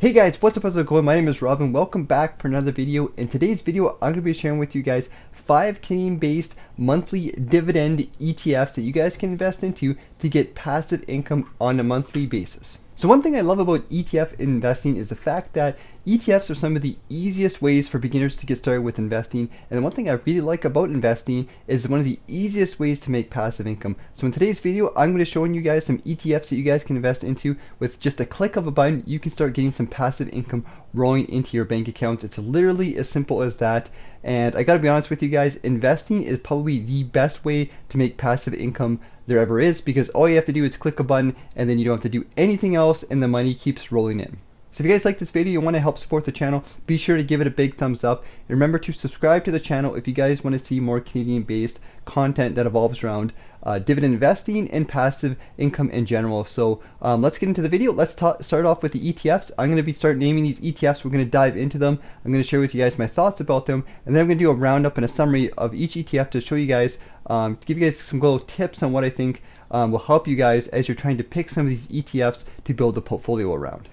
Hey guys, what's up, how's it going? My name is Robin. Welcome back for another video. In today's video, I'm going to be sharing with you guys 5 Canadian-based monthly dividend ETFs that you guys can invest into to get passive income on a monthly basis. So one thing I love about ETF investing is the fact that ETFs are some of the easiest ways for beginners to get started with investing. And the one thing I really like about investing is one of the easiest ways to make passive income. So in today's video, I'm going to show you guys some ETFs that you guys can invest into. With just a click of a button, you can start getting some passive income rolling into your bank accounts. It's literally as simple as that. And I gotta be honest with you guys, investing is probably the best way to make passive income there ever is, because all you have to do is click a button and then you don't have to do anything else and the money keeps rolling in. So if you guys like this video, you want to help support the channel, be sure to give it a big thumbs up. And remember to subscribe to the channel if you guys want to see more Canadian-based content that evolves around dividend investing and passive income in general. So let's get into the video. Let's start off with the ETFs. I'm going to start naming these ETFs. We're going to dive into them. I'm going to share with you guys my thoughts about them. And then I'm going to do a roundup and a summary of each ETF to show you guys, to give you guys some little tips on what I think will help you guys as you're trying to pick some of these ETFs to build a portfolio around.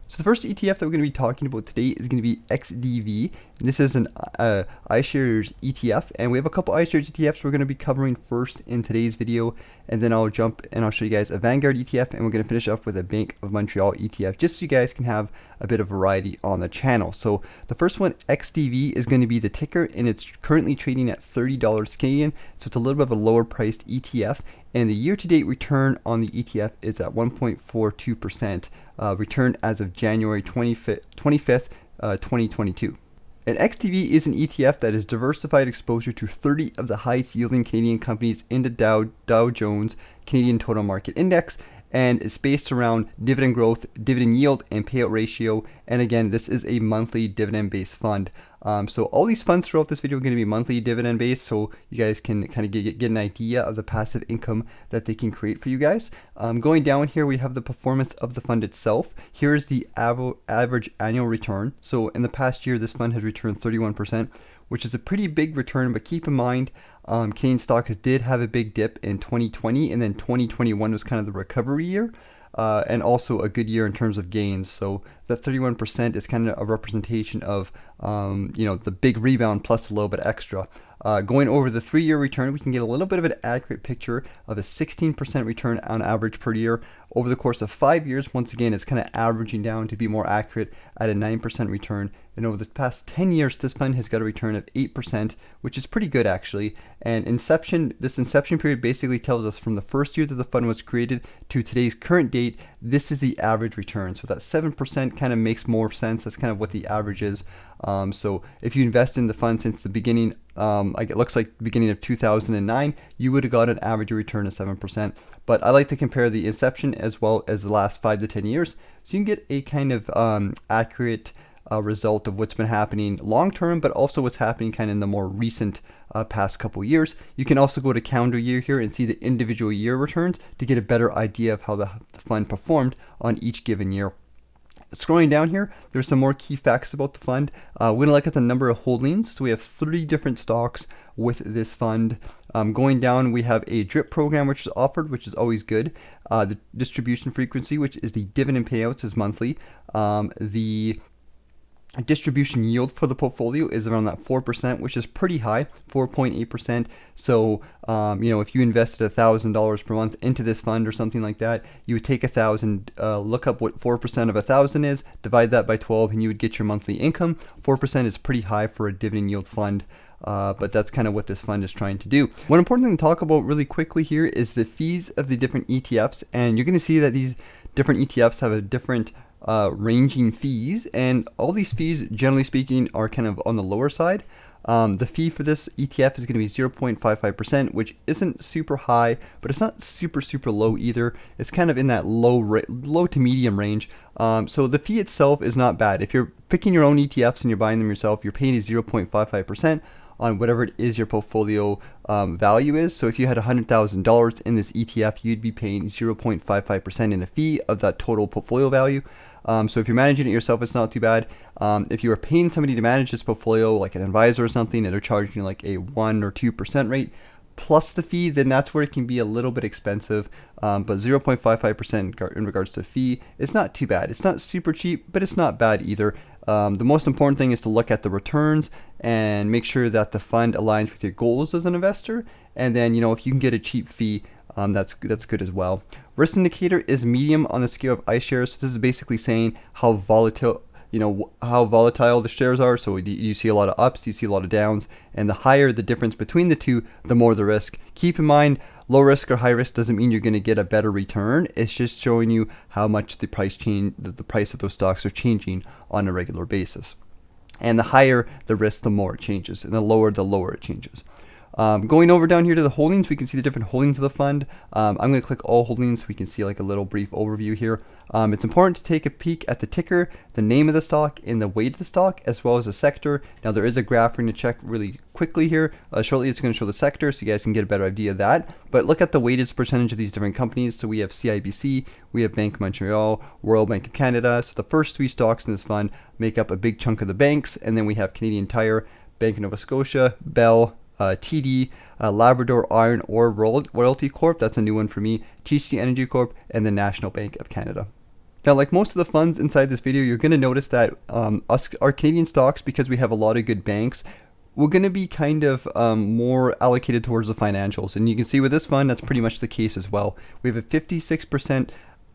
So the first ETF that we're going to be talking about today is going to be XDV. And this is an iShares ETF, and we have a couple iShares ETFs we're going to be covering first in today's video, and then I'll jump and I'll show you guys a Vanguard ETF, and we're going to finish up with a Bank of Montreal ETF, just so you guys can have a bit of variety on the channel. So the first one, XDV, is going to be the ticker, and it's currently trading at $30 Canadian, so it's a little bit of a lower priced ETF. And the year-to-date return on the ETF is at 1.42%, return as of January 25th, 2022. And XTV is an ETF that is diversified exposure to 30 of the highest yielding Canadian companies in the Dow Jones Canadian Total Market Index, and it's based around dividend growth, dividend yield, and payout ratio. And again, this is a monthly dividend-based fund. So all these funds throughout this video are going to be monthly dividend-based, so you guys can kind of get an idea of the passive income that they can create for you guys. Going down here, we have the performance of the fund itself. Here's the average annual return. So in the past year, this fund has returned 31%, which is a pretty big return, but keep in mind, Canadian stocks did have a big dip in 2020, and then 2021 was kind of the recovery year, and also a good year in terms of gains. So that 31% is kind of a representation of the big rebound plus a little bit extra. Going over the 3-year return, we can get a little bit of an accurate picture of a 16% return on average per year. Over the course of 5 years, once again, it's kind of averaging down to be more accurate at a 9% return. And over the past 10 years, this fund has got a return of 8%, which is pretty good actually. And this inception period basically tells us from the first year that the fund was created to today's current date, this is the average return. So that 7% kind of makes more sense. That's kind of what the average is. So if you invest in the fund since the beginning, it looks like the beginning of 2009, you would have got an average return of 7%. But I like to compare the inception as well as the last 5 to 10 years, so you can get a kind of accurate result of what's been happening long term, but also what's happening kind of in the more recent past couple years. You can also go to calendar year here and see the individual year returns to get a better idea of how the fund performed on each given year. Scrolling down here, there's some more key facts about the fund. We're going to look at the number of holdings. So we have 30 different stocks with this fund. Going down, we have a DRIP program which is offered, which is always good. The distribution frequency, which is the dividend payouts, is monthly. The distribution yield for the portfolio is around that 4%, which is pretty high, 4.8%. So, if you invested $1,000 per month into this fund or something like that, you would take 1,000, look up what 4% of 1,000 is, divide that by 12, and you would get your monthly income. 4% is pretty high for a dividend yield fund. But that's kind of what this fund is trying to do. One important thing to talk about really quickly here is the fees of the different ETFs, and you're going to see that these different ETFs have a different ranging fees, and all these fees, generally speaking, are kind of on the lower side. The fee for this ETF is going to be 0.55%, which isn't super high, but it's not super low either. It's kind of in that low to medium range. So the fee itself is not bad. If you're picking your own ETFs and you're buying them yourself, you're paying 0.55% on whatever it is your portfolio value is. So if you had $100,000 in this ETF, you'd be paying 0.55% in a fee of that total portfolio value. So if you're managing it yourself, it's not too bad. If you were paying somebody to manage this portfolio, like an advisor or something, and they're charging like a 1 or 2% rate, plus the fee, then that's where it can be a little bit expensive. But 0.55% in regards to fee, it's not too bad. It's not super cheap, but it's not bad either. The most important thing is to look at the returns and make sure that the fund aligns with your goals as an investor. And then, if you can get a cheap fee, that's good as well. Risk indicator is medium on the scale of iShares. So this is basically saying how volatile the shares are. So you see a lot of ups, you see a lot of downs, and the higher the difference between the two, the more the risk. Keep in mind, low risk or high risk doesn't mean you're going to get a better return. It's just showing you how much the price of those stocks are changing on a regular basis. And the higher the risk, the more it changes, and the lower it changes. Going over down here to the holdings, we can see the different holdings of the fund. I'm going to click all holdings so we can see like a little brief overview here. It's important to take a peek at the ticker, the name of the stock, and the weight of the stock, as well as the sector. Now there is a graph we're going to check really quickly here. Shortly it's going to show the sector so you guys can get a better idea of that. But look at the weighted percentage of these different companies. So we have CIBC, we have Bank of Montreal, Royal Bank of Canada. So the first three stocks in this fund make up a big chunk of the banks. And then we have Canadian Tire, Bank of Nova Scotia, Bell, TD, Labrador Iron Ore Royalty Corp, that's a new one for me, TC Energy Corp, and the National Bank of Canada. Now, like most of the funds inside this video, you're going to notice that our Canadian stocks, because we have a lot of good banks, we're going to be kind of more allocated towards the financials. And you can see with this fund, that's pretty much the case as well. We have a 56%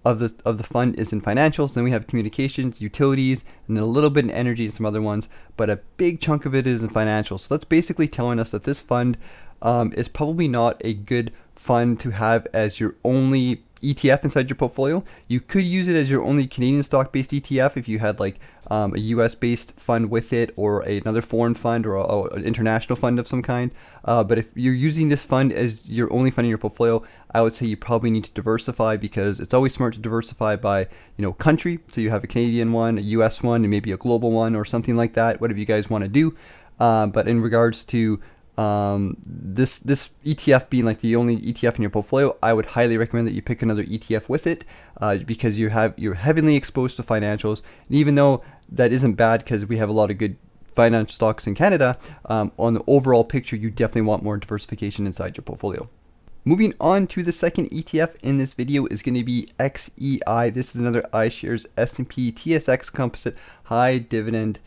of the fund is in financials. Then we have communications, utilities, and then a little bit in energy and some other ones, but a big chunk of it is in financials. So that's basically telling us that this fund is probably not a good fund to have as your only ETF inside your portfolio. You could use it as your only Canadian stock-based ETF if you had like a US-based fund with it, or another foreign fund, or an international fund of some kind. But if you're using this fund as your only fund in your portfolio, I would say you probably need to diversify, because it's always smart to diversify by country. So you have a Canadian one, a US one, and maybe a global one or something like that, whatever you guys want to do. But in regards to this ETF being like the only ETF in your portfolio, I would highly recommend that you pick another ETF with it, because you're heavily exposed to financials. And even though that isn't bad, because we have a lot of good finance stocks in Canada, on the overall picture, you definitely want more diversification inside your portfolio. Moving on to the second ETF in this video is going to be XEI. This is another iShares S&P TSX Composite High Dividend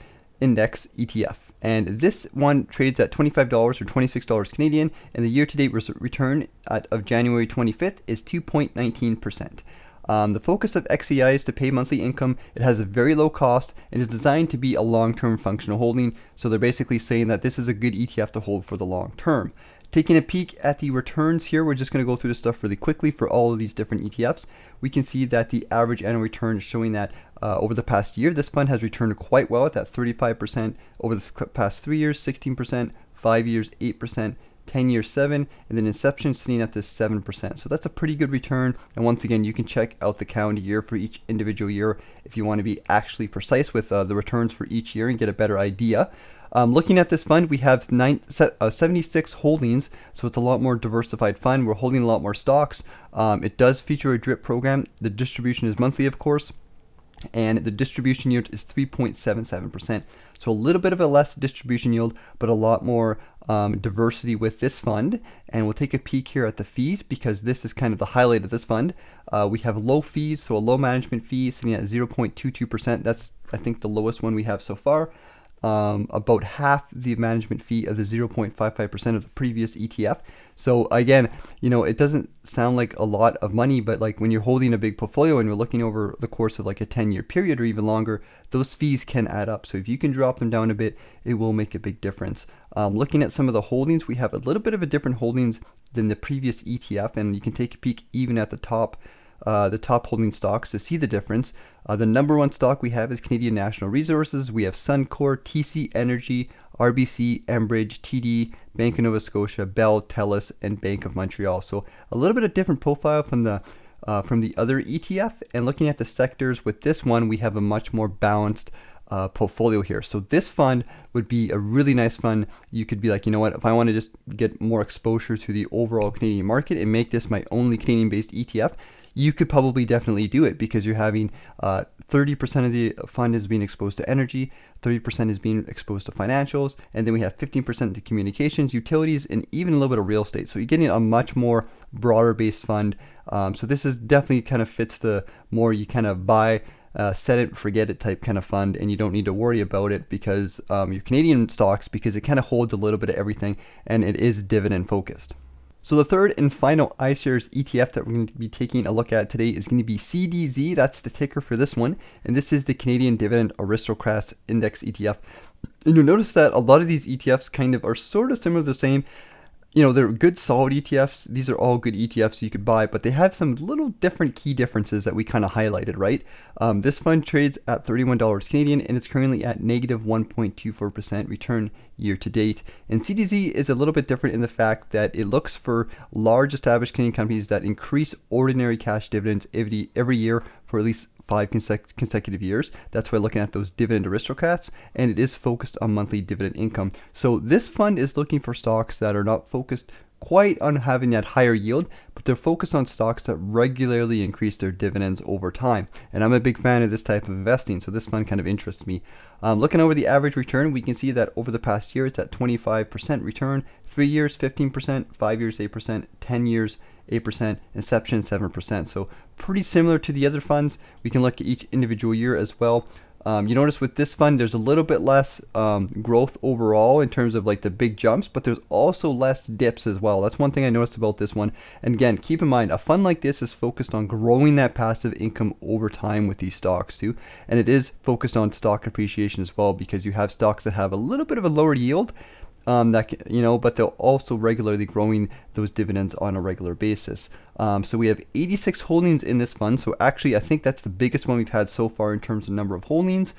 Index ETF, and this one trades at $25 or $26 Canadian, and the year-to-date return of January 25th is 2.19%. The focus of XEI is to pay monthly income. It has a very low cost and is designed to be a long-term functional holding. So they're basically saying that this is a good ETF to hold for the long term. Taking a peek at the returns here, we're just going to go through this stuff really quickly for all of these different ETFs. We can see that the average annual return is showing that over the past year, this fund has returned quite well at that 35%, over the past 3 years, 16%, 5 years, 8%, 10 years, 7%, and then inception sitting at this 7%. So that's a pretty good return. And once again, you can check out the calendar year for each individual year if you want to be actually precise with the returns for each year and get a better idea. Looking at this fund, we have 76 holdings, so it's a lot more diversified fund. We're holding a lot more stocks. It does feature a DRIP program. The distribution is monthly, of course, and the distribution yield is 3.77%. So a little bit of a less distribution yield, but a lot more diversity with this fund. And we'll take a peek here at the fees, because this is kind of the highlight of this fund. We have low fees, so a low management fee sitting at 0.22%. That's, I think, the lowest one we have so far. About half the management fee of the 0.55% of the previous ETF. So again, it doesn't sound like a lot of money, but like when you're holding a big portfolio and you're looking over the course of like a 10-year period or even longer, those fees can add up. So if you can drop them down a bit, it will make a big difference. Looking at some of the holdings, we have a little bit of a different holdings than the previous ETF, and you can take a peek even at the top holding stocks to see the difference. The number one stock we have is Canadian National Resources. We have Suncor, TC Energy, RBC, Enbridge, TD, Bank of Nova Scotia, Bell, TELUS, and Bank of Montreal. So a little bit of different profile from the other ETF. And looking at the sectors with this one, we have a much more balanced portfolio here. So this fund would be a really nice fund. You could be like, you know what, if I want to just get more exposure to the overall Canadian market and make this my only Canadian based ETF, you could probably definitely do it because you're having 30% of the fund is being exposed to energy, 30% is being exposed to financials, and then we have 15% to communications, utilities, and even a little bit of real estate. So you're getting a much more broader based fund. So this is definitely kind of fits the more you kind of buy, set it, forget it type kind of fund, and you don't need to worry about it because your Canadian stocks, because it kind of holds a little bit of everything and it is dividend focused. So the third and final iShares ETF that we're going to be taking a look at today is going to be CDZ. That's the ticker for this one. And this is the Canadian Dividend Aristocrats Index ETF. And you'll notice that a lot of these ETFs kind of are sort of similar to the same. You know, they're good solid ETFs. These are all good ETFs you could buy, but they have some little different key differences that we kind of highlighted, right? This fund trades at $31 Canadian and it's currently at negative 1.24% return year to date. And CDZ is a little bit different in the fact that it looks for large established Canadian companies that increase ordinary cash dividends every year for at least 5 consecutive years. That's why looking at those dividend aristocrats, and it is focused on monthly dividend income. So this fund is looking for stocks that are not focused quite on having that higher yield, but they're focused on stocks that regularly increase their dividends over time. And I'm a big fan of this type of investing, so this fund kind of interests me. Looking over the average return, we can see that over the past year, it's at 25% return, 3 years, 15%, 5 years, 8%, 10 years, 8%, inception 7%. So pretty similar to the other funds. We can look at each individual year as well. You notice with this fund, there's a little bit less growth overall in terms of like the big jumps, but there's also less dips as well. That's one thing I noticed about this one. And again, keep in mind, a fund like this is focused on growing that passive income over time with these stocks too. And it is focused on stock appreciation as well, because you have stocks that have a little bit of a lower yield, but they're also regularly growing those dividends on a regular basis. So we have 86 holdings in this fund. So actually, I think that's the biggest one we've had so far in terms of number of holdings.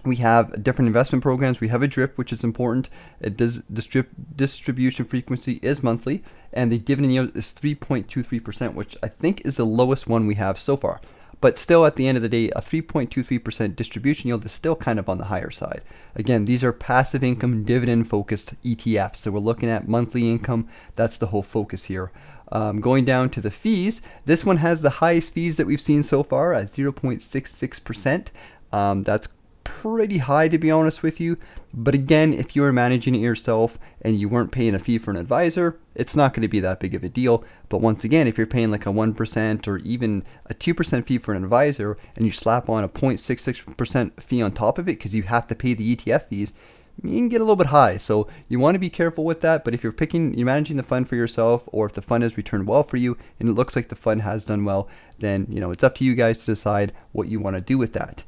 We have different investment programs. We have a DRIP, which is important. It does distribution frequency is monthly, and the dividend yield is 3.23%, which I think is the lowest one we have so far. But still, at the end of the day, a 3.23% distribution yield is still kind of on the higher side. Again, these are passive income, dividend-focused ETFs. So we're looking at monthly income. That's the whole focus here. Going down to the fees, this one has the highest fees that we've seen so far at 0.66%. That's pretty high, to be honest with you. But again, if you were managing it yourself and you weren't paying a fee for an advisor, it's not going to be that big of a deal. But once again, if you're paying like a 1% or even a 2% fee for an advisor and you slap on a 0.66% fee on top of it because you have to pay the ETF fees, you can get a little bit high. So you want to be careful with that. But if you're managing the fund for yourself, or if the fund has returned well for you and it looks like the fund has done well, then it's up to you guys to decide what you want to do with that.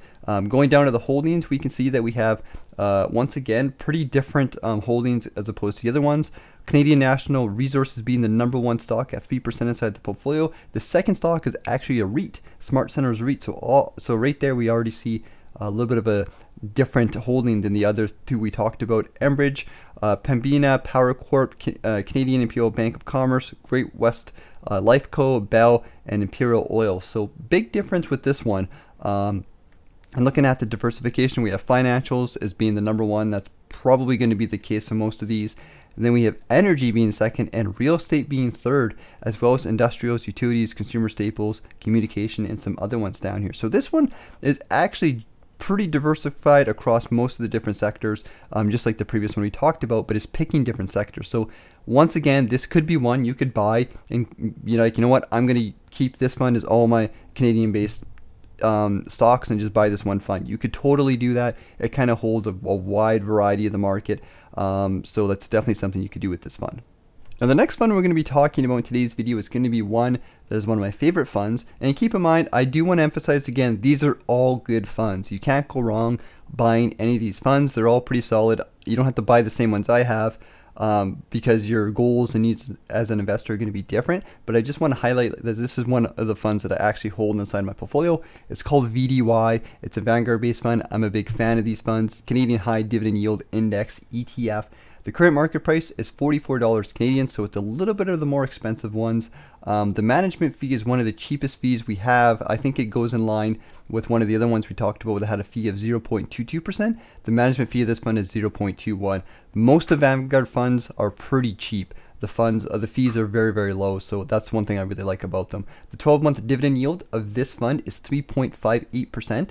Going down to the holdings, we can see that we have once again pretty different holdings as opposed to the other ones. Canadian National Resources being the number one stock at 3% inside the portfolio. The second stock is actually a REIT, Smart Centers REIT. So right there we already see a little bit of a different holding than the other two we talked about. Enbridge, Pembina, Power Corp, Canadian Imperial Bank of Commerce, Great West Lifeco, Bell, and Imperial Oil. So big difference with this one. And looking at the diversification, we have financials as being the number one. That's probably going to be the case for most of these. And then we have energy being second and real estate being third, as well as industrials, utilities, consumer staples, communication, and some other ones down here. So this one is actually pretty diversified across most of the different sectors, just like the previous one we talked about, but it's picking different sectors. So once again, this could be one you could buy and what, I'm going to keep this fund as all my Canadian based stocks and just buy this one fund. You could totally do that. It kind of holds a wide variety of the market. So that's definitely something you could do with this fund. Now the next fund we're going to be talking about in today's video is going to be one that is one of my favorite funds. And keep in mind, I do want to emphasize again, these are all good funds. You can't go wrong buying any of these funds. They're all pretty solid. You don't have to buy the same ones I have. Because your goals and needs as an investor are going to be different. But I just want to highlight that this is one of the funds that I actually hold inside my portfolio. It's called VDY. It's a Vanguard-based fund. I'm a big fan of these funds. Canadian High Dividend Yield Index, ETF. The current market price is $44 Canadian, so it's a little bit of the more expensive ones. The management fee is one of the cheapest fees we have. I think it goes in line with one of the other ones we talked about that had a fee of 0.22%. The management fee of this fund is 0.21. Most of Vanguard funds are pretty cheap. the funds, the fees are very, very low. So that's one thing I really like about them. The 12-month dividend yield of this fund is 3.58%.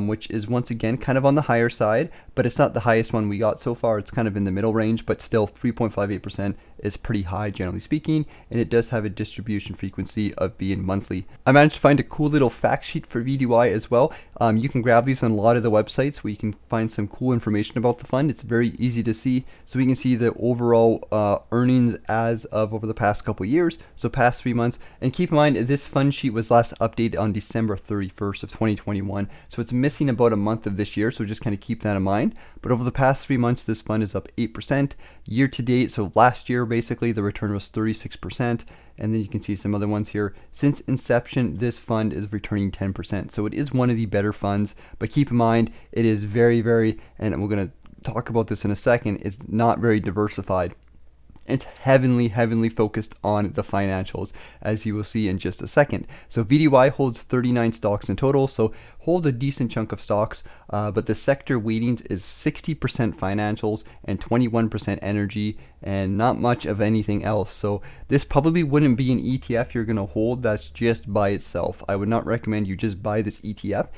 Which is once again kind of on the higher side, but it's not the highest one we got so far. It's kind of in the middle range, but still 3.58% is pretty high generally speaking, and it does have a distribution frequency of being monthly. I managed to find a cool little fact sheet for VDY as well. You can grab these on a lot of the websites where you can find some cool information about the fund. It's very easy to see, so we can see the overall earnings as of over the past couple years, so past 3 months. And keep in mind, this fund sheet was last updated on December 31st of 2021, so it's missing about a month of this year, so just kind of keep that in mind. But over the past 3 months, this fund is up 8%. Year to date, so last year basically, the return was 36%. And then you can see some other ones here. Since inception, this fund is returning 10%. So it is one of the better funds, but keep in mind, it is very, and we're going to talk about this in a second, it's not very diversified. It's heavily focused on the financials, as you will see in just a second. So VDY holds 39 stocks in total, so holds a decent chunk of stocks, but the sector weightings is 60% financials and 21% energy, and not much of anything else. So this probably wouldn't be an ETF you're going to hold that's just by itself. I would not recommend you just buy this ETF.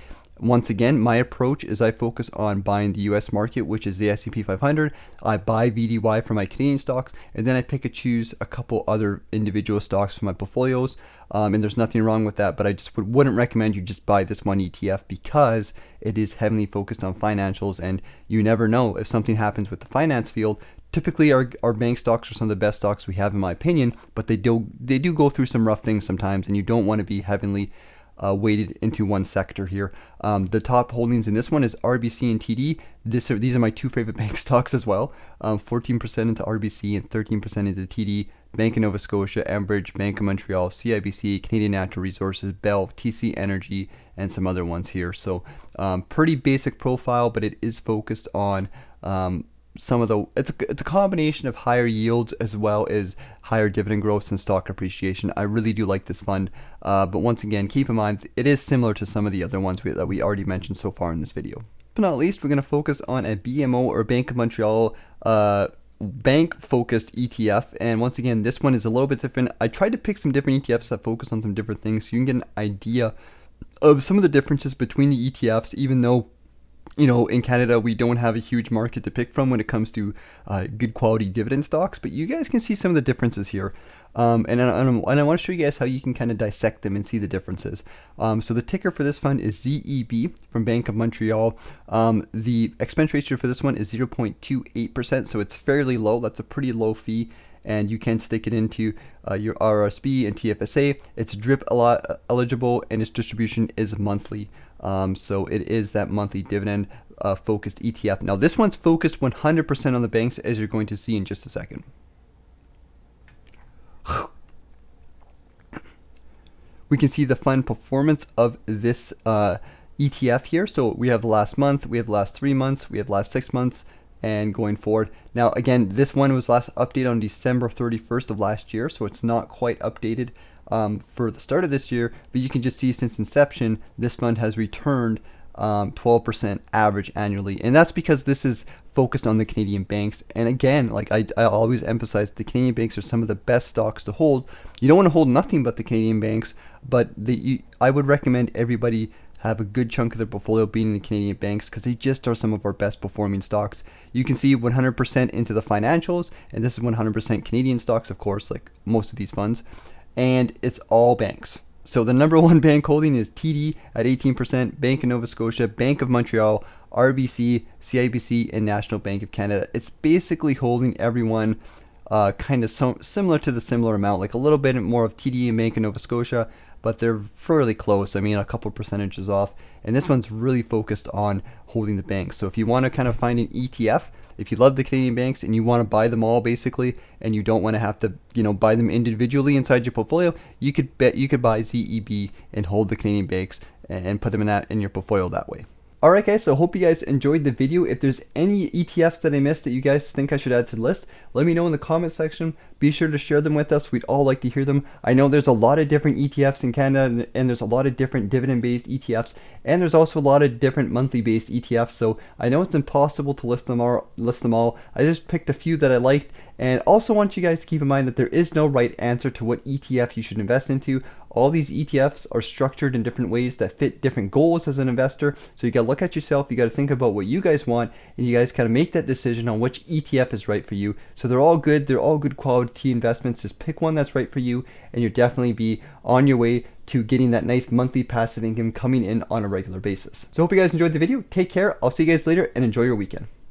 Once again, my approach is I focus on buying the US market, which is the S&P 500. I buy VDY for my Canadian stocks, and then I pick and choose a couple other individual stocks for my portfolios. And there's nothing wrong with that, but I just wouldn't recommend you just buy this one ETF because it is heavily focused on financials, and you never know if something happens with the finance field. Typically, our bank stocks are some of the best stocks we have, in my opinion, but they do go through some rough things sometimes, and you don't want to be heavily weighted into one sector here. The top holdings in this one is RBC and TD. These are my two favorite bank stocks as well. 14% into RBC and 13% into TD. Bank of Nova Scotia, Enbridge, Bank of Montreal, CIBC, Canadian Natural Resources, Bell, TC Energy, and some other ones here. So pretty basic profile, but it is focused on some of the, it's a combination of higher yields as well as higher dividend growth and stock appreciation. I really do like this fund, but once again, keep in mind it is similar to some of the other ones that we already mentioned so far in this video. But not least, we're going to focus on a BMO or Bank of Montreal bank focused ETF, and once again, this one is a little bit different. I tried to pick some different ETFs that focus on some different things so you can get an idea of some of the differences between the ETFs, even though, you know, in Canada, we don't have a huge market to pick from when it comes to good quality dividend stocks, but you guys can see some of the differences here. And I want to show you guys how you can kind of dissect them and see the differences. So the ticker for this fund is ZEB from Bank of Montreal. The expense ratio for this one is 0.28%, so it's fairly low. That's a pretty low fee, and you can stick it into your RRSP and TFSA. It's DRIP eligible, and its distribution is monthly. So it is that monthly dividend focused ETF. Now this one's focused 100% on the banks, as you're going to see in just a second. We can see the fund performance of this ETF here. So we have the last month, we have the last 3 months, we have the last 6 months, and going forward. Now again, this one was last updated on December 31st of last year, so it's not quite updated for the start of this year, but you can just see since inception, this fund has returned 12% average annually, and that's because this is focused on the Canadian banks. And again, like I always emphasize, the Canadian banks are some of the best stocks to hold. You don't want to hold nothing but the Canadian banks, but I would recommend everybody have a good chunk of their portfolio being in the Canadian banks because they just are some of our best performing stocks. You can see 100% into the financials, and this is 100% Canadian stocks, of course, like most of these funds, and it's all banks. So the number one bank holding is TD at 18%, Bank of Nova Scotia, Bank of Montreal, RBC, CIBC, and National Bank of Canada. It's basically holding everyone kind of similar to the similar amount, like a little bit more of TD and Bank of Nova Scotia, but they're fairly close. I mean, a couple percentages off. And this one's really focused on holding the banks. So if you want to kind of find an ETF, if you love the Canadian banks and you want to buy them all basically, and you don't want to have to, you know, buy them individually inside your portfolio, you could buy ZEB and hold the Canadian banks and put them in your portfolio that way. Alright guys, so hope you guys enjoyed the video. If there's any ETFs that I missed that you guys think I should add to the list, let me know in the comment section. Be sure to share them with us. We'd all like to hear them. I know there's a lot of different ETFs in Canada, and there's a lot of different dividend-based ETFs, and there's also a lot of different monthly-based ETFs, so I know it's impossible to list them all. I just picked a few that I liked, And also want you guys to keep in mind that there is no right answer to what ETF you should invest into. All these ETFs are structured in different ways that fit different goals as an investor. So you got to look at yourself, you got to think about what you guys want, and you guys kind of make that decision on which ETF is right for you. So they're all good quality investments. Just pick one that's right for you, and you'll definitely be on your way to getting that nice monthly passive income coming in on a regular basis. So hope you guys enjoyed the video. Take care. I'll see you guys later and enjoy your weekend.